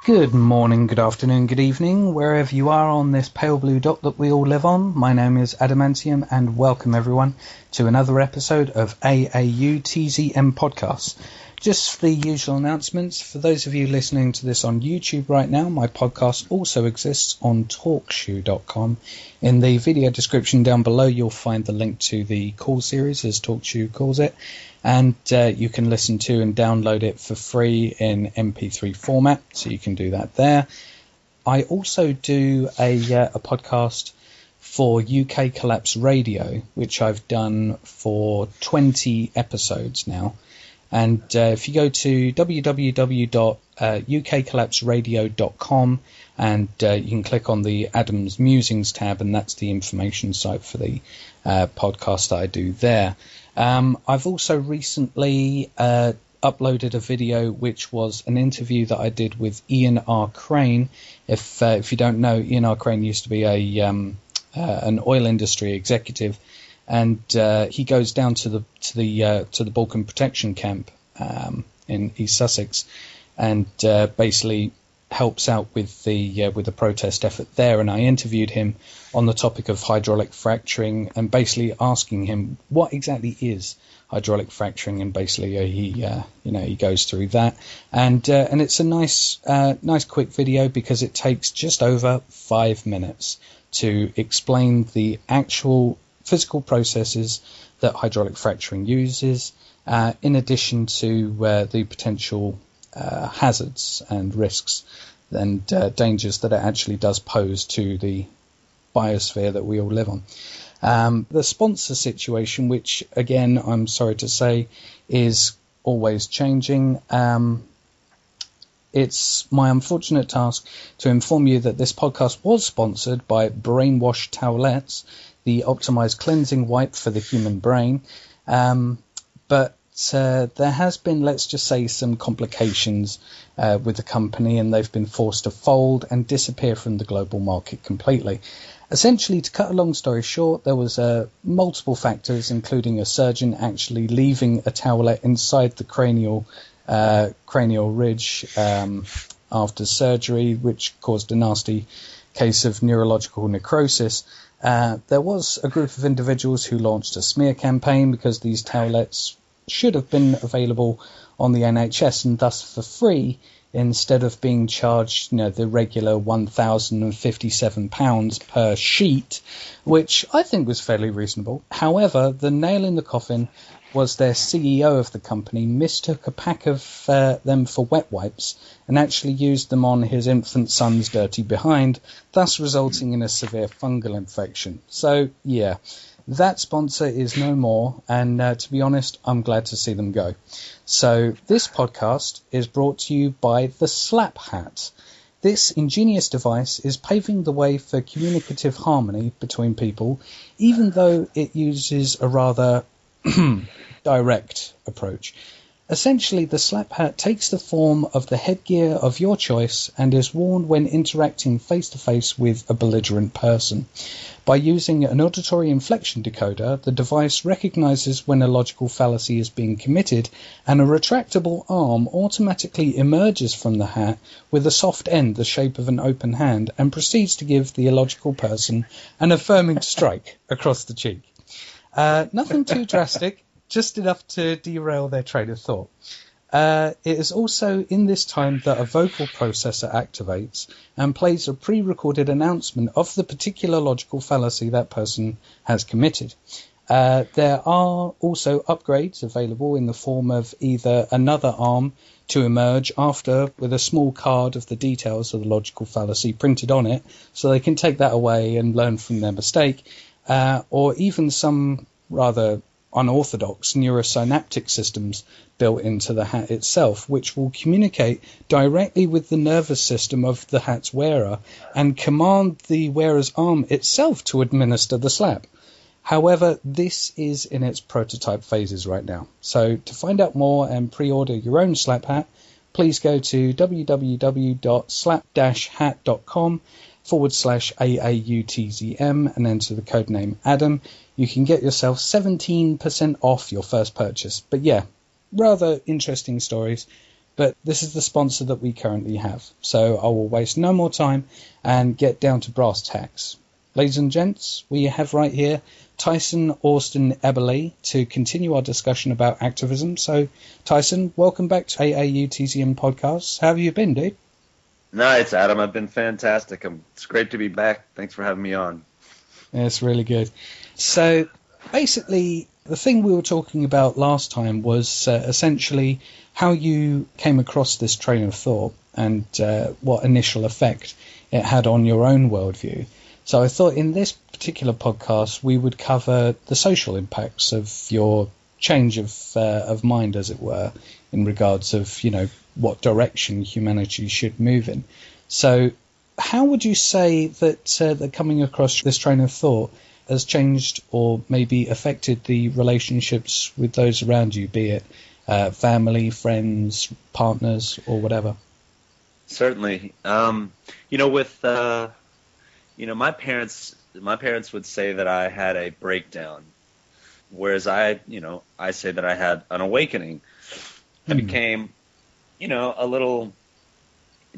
Good morning, good afternoon, good evening, wherever you are on this pale blue dot that we all live on. My name is Adamantium, and welcome everyone to another episode of AAU TZM Podcasts. Just the usual announcements. For those of you listening to this on YouTube right now, my podcast also exists on TalkShoe.com. In the video description down below, you'll find the link to the call series, as TalkShoe calls it. And you can listen to and download it for free in MP3 format, so you can do that there. I also do a podcast for UK Collapse Radio, which I've done for 20 episodes now. And if you go to www.ukcollapseradio.com and you can click on the Adam's Musings tab, and that's the information site for the podcast that I do there. I've also recently uploaded a video which was an interview that I did with Ian R. Crane. If you don't know, Ian R. Crane used to be an oil industry executive, and he goes down to the Balkan Protection Camp in East Sussex, and basically helps out with the protest effort there. And I interviewed him on the topic of hydraulic fracturing, and basically asking him what exactly is hydraulic fracturing, and basically he goes through that, and it's a nice quick video, because it takes just over 5 minutes to explain the actual physical processes that hydraulic fracturing uses, in addition to the potential hazards and risks and dangers that it actually does pose to the biosphere that we all live on. The sponsor situation, which again I'm sorry to say is always changing. It's my unfortunate task to inform you that this podcast was sponsored by Brainwash Towelettes, the optimized cleansing wipe for the human brain, but there has been, let's just say, some complications with the company, and they've been forced to fold and disappear from the global market completely. Essentially, to cut a long story short, there was multiple factors, including a surgeon actually leaving a towelette inside the cranial ridge after surgery, which caused a nasty case of neurological necrosis. There was a group of individuals who launched a smear campaign, because these towelettes should have been available on the NHS and thus for free, instead of being charged, the regular £1,057 per sheet, which I think was fairly reasonable. However, the nail in the coffin was their CEO of the company mistook a pack of them for wet wipes and actually used them on his infant son's dirty behind, thus resulting in a severe fungal infection. So, yeah, that sponsor is no more, and to be honest, I'm glad to see them go. So this podcast is brought to you by the Slap Hat. This ingenious device is paving the way for communicative harmony between people, even though it uses a rather direct approach. Essentially, the Slap Hat takes the form of the headgear of your choice and is worn when interacting face-to-face with a belligerent person. By using an auditory inflection decoder, the device recognizes when a logical fallacy is being committed, and a retractable arm automatically emerges from the hat with a soft end the shape of an open hand, and proceeds to give the illogical person an affirming strike across the cheek. Nothing too drastic, just enough to derail their train of thought. It is also in this time that a vocal processor activates and plays a pre-recorded announcement of the particular logical fallacy that person has committed. There are also upgrades available in the form of either another arm to emerge after, with a small card of the details of the logical fallacy printed on it, so they can take that away and learn from their mistake, or even some rather unorthodox neurosynaptic systems built into the hat itself, which will communicate directly with the nervous system of the hat's wearer and command the wearer's arm itself to administer the slap. However, this is in its prototype phases right now. So to find out more and pre-order your own slap hat, please go to www.slap-hat.com/AAUTZM and enter the code name Adam. You can get yourself 17% off your first purchase. But yeah, rather interesting stories. But this is the sponsor that we currently have. So I will waste no more time and get down to brass tacks. Ladies and gents, we have right here Tyson Eberly to continue our discussion about activism. So, Tyson, welcome back to AAU TZM Podcast. How have you been, dude? Nice, Adam. I've been fantastic. It's great to be back. Thanks for having me on. Yeah, it's really good. So, basically, the thing we were talking about last time was essentially how you came across this train of thought and what initial effect it had on your own worldview. So I thought in this particular podcast we would cover the social impacts of your change of mind, as it were, in regards of, you know, what direction humanity should move in. So how would you say that that coming across this train of thought has changed or maybe affected the relationships with those around you, be it family, friends, partners, or whatever? Certainly. My parents would say that I had a breakdown, whereas I say that I had an awakening. I became, a little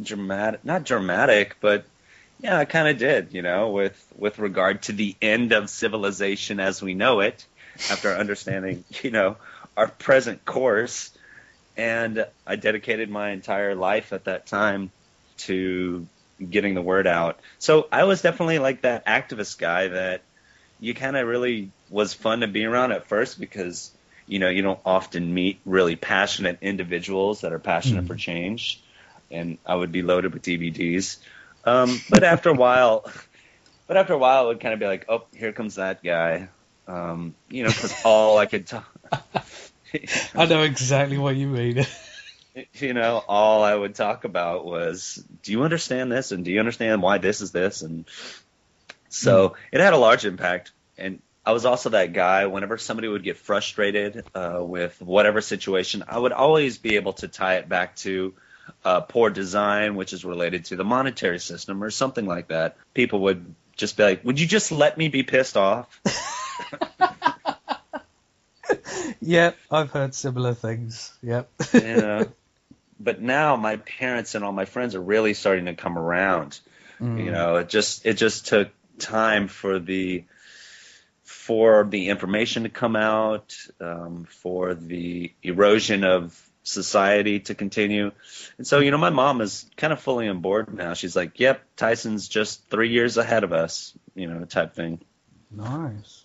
dramatic, not dramatic, but yeah, I kind of did, with regard to the end of civilization as we know it, after understanding, our present course. And I dedicated my entire life at that time to getting the word out. So I was definitely like that activist guy that you kind of really was fun to be around at first because, you don't often meet really passionate individuals that are passionate for change. And I would be loaded with DVDs. But after a while, it would kind of be like, oh, here comes that guy. Because all I could talk. I know exactly what you mean. All I would talk about was, do you understand this? And do you understand why this is this? And so it had a large impact. And I was also that guy, whenever somebody would get frustrated with whatever situation, I would always be able to tie it back to poor design, which is related to the monetary system or something like that. People would just be like, would you just let me be pissed off? Yep, I've heard similar things. Yep. But now my parents and all my friends are really starting to come around. It just took time for the information to come out, for the erosion of society to continue. And so, my mom is kind of fully on board now. She's like, yep, Tyson's just 3 years ahead of us, type thing. Nice.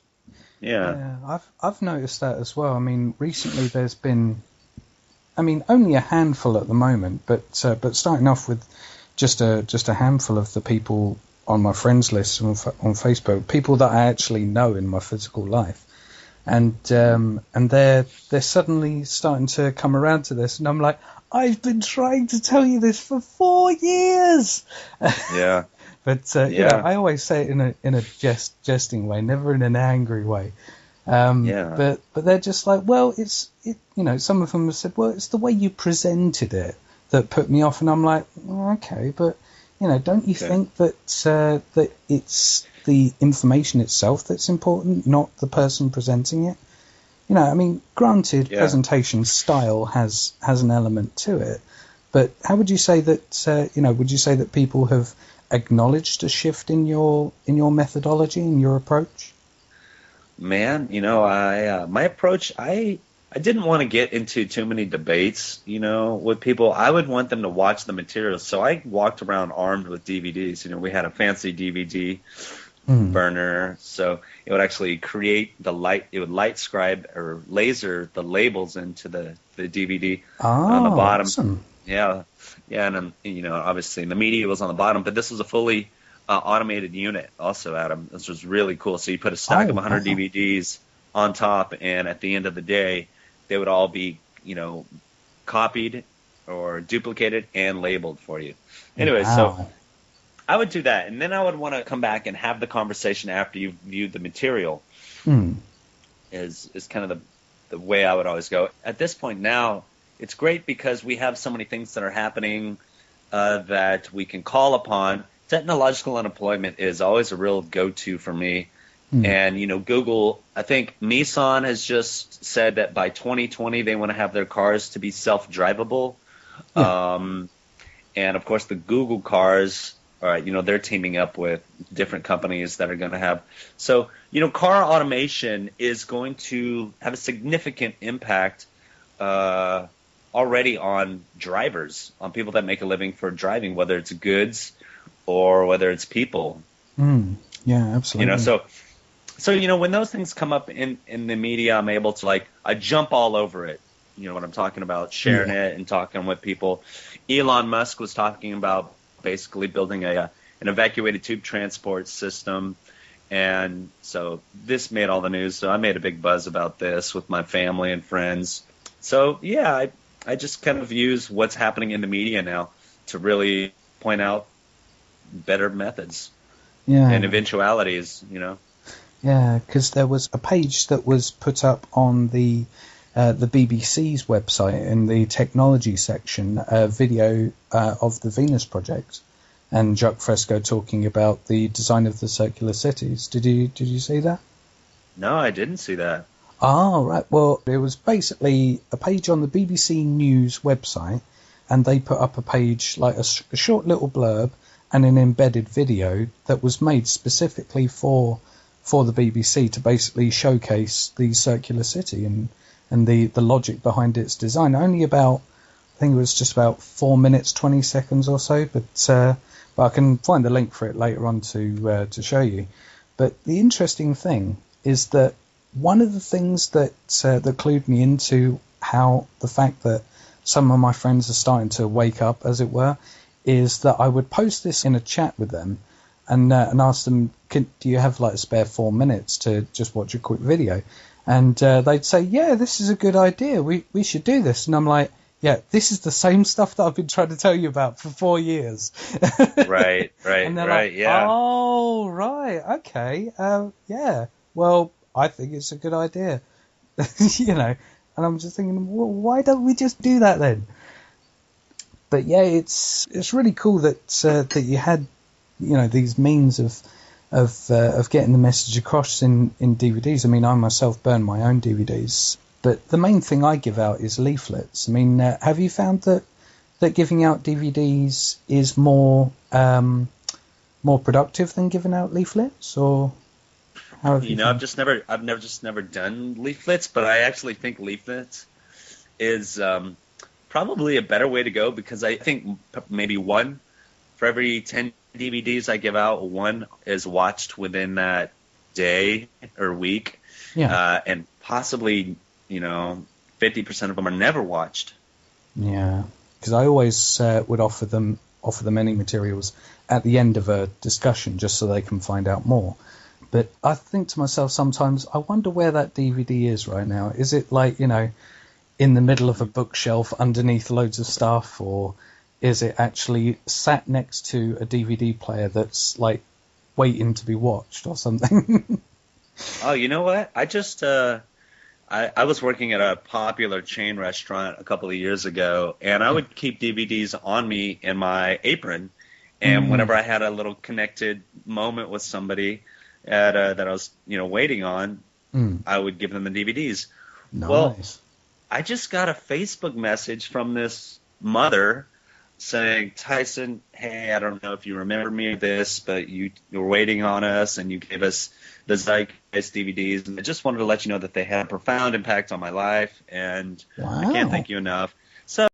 Yeah, I've noticed that as well. I mean, recently there's been, only a handful at the moment, but starting off with just a handful of the people on my friends list on Facebook, people that I actually know in my physical life, and they're suddenly starting to come around to this, and I'm like, I've been trying to tell you this for 4 years. Yeah. But I always say it in a jesting way, never in an angry way. But they're just like, well, some of them have said, well, it's the way you presented it that put me off, and I'm like, okay, but don't you think that that it's the information itself that's important, not the person presenting it? Granted, presentation style has an element to it, but how would you say that? Would you say that people have acknowledged a shift in your methodology, in your approach? Man, my approach, I didn't want to get into too many debates, with people. I would want them to watch the materials. So I walked around armed with DVDs. We had a fancy DVD burner. So it would actually create it would light scribe or laser the labels into the DVD on the bottom. Awesome. Yeah, and obviously the media was on the bottom, but this was a fully automated unit also, Adam. This was really cool. So you put a stack of 100 DVDs on top, and at the end of the day, they would all be, copied or duplicated and labeled for you. Anyway, So I would do that, and then I would want to come back and have the conversation after you've viewed the material. Is kind of the way I would always go. At this point now, it's great because we have so many things that are happening that we can call upon. Technological unemployment is always a real go-to for me. And, Google, I think Nissan has just said that by 2020 they want to have their cars to be self-drivable. Yeah. And of course, the Google cars, all right, they're teaming up with different companies that are going to have. So, car automation is going to have a significant impact already on drivers, on people that make a living for driving, whether it's goods or whether it's people. Yeah, absolutely. So when those things come up in the media, I'm able to I jump all over it. You know what I'm talking about, sharing it and talking with people. Elon Musk was talking about basically building an evacuated tube transport system. And so this made all the news. So I made a big buzz about this with my family and friends. So, yeah, I just kind of use what's happening in the media now to really point out better methods and eventualities. Yeah, because there was a page that was put up on the BBC's website in the technology section, a video of the Venus Project, and Jacques Fresco talking about the design of the circular cities. Did you see that? No, I didn't see that. Oh, right. Well, it was basically a page on the BBC News website, and they put up a page, like a short little blurb and an embedded video that was made specifically for the BBC to basically showcase the circular city and the logic behind its design. Only about, I think it was just about 4 minutes, 20 seconds or so, but I can find the link for it later on to show you. But the interesting thing is that one of the things that clued me into how the fact that some of my friends are starting to wake up, as it were, is that I would post this in a chat with them and ask them, do you have a spare 4 minutes to just watch a quick video? And they'd say, yeah, this is a good idea. We should do this. And I'm like, yeah, this is the same stuff that I've been trying to tell you about for 4 years. Right, And they're right, like, yeah. oh, right, okay, yeah. Well, I think it's a good idea, And I'm just thinking, well, why don't we just do that then? But yeah, it's really cool that you had, these means of getting the message across in DVDs. I mean, I myself burn my own DVDs, but the main thing I give out is leaflets. I mean, have you found that giving out DVDs is more productive than giving out leaflets, or how have you I've just never done leaflets, but I actually think leaflets is probably a better way to go, because I think maybe one for every 10 DVDs I give out, one is watched within that day or week. Yeah. And possibly, 50% of them are never watched. Yeah, because I always would offer them any materials at the end of a discussion just so they can find out more. But I think to myself sometimes, I wonder where that DVD is right now. Is it in the middle of a bookshelf underneath loads of stuff, or is it actually sat next to a DVD player that's waiting to be watched or something? Oh, you know what? I just I was working at a popular chain restaurant a couple of years ago, and I would keep DVDs on me in my apron. And whenever I had a little connected moment with somebody that I was waiting on, I would give them the DVDs. Nice. Well, I just got a Facebook message from this mother saying, Tyson, hey, I don't know if you remember me or this, but you were waiting on us and you gave us the Zeitgeist DVDs, and I just wanted to let you know that they had a profound impact on my life, and Wow. I can't thank you enough. So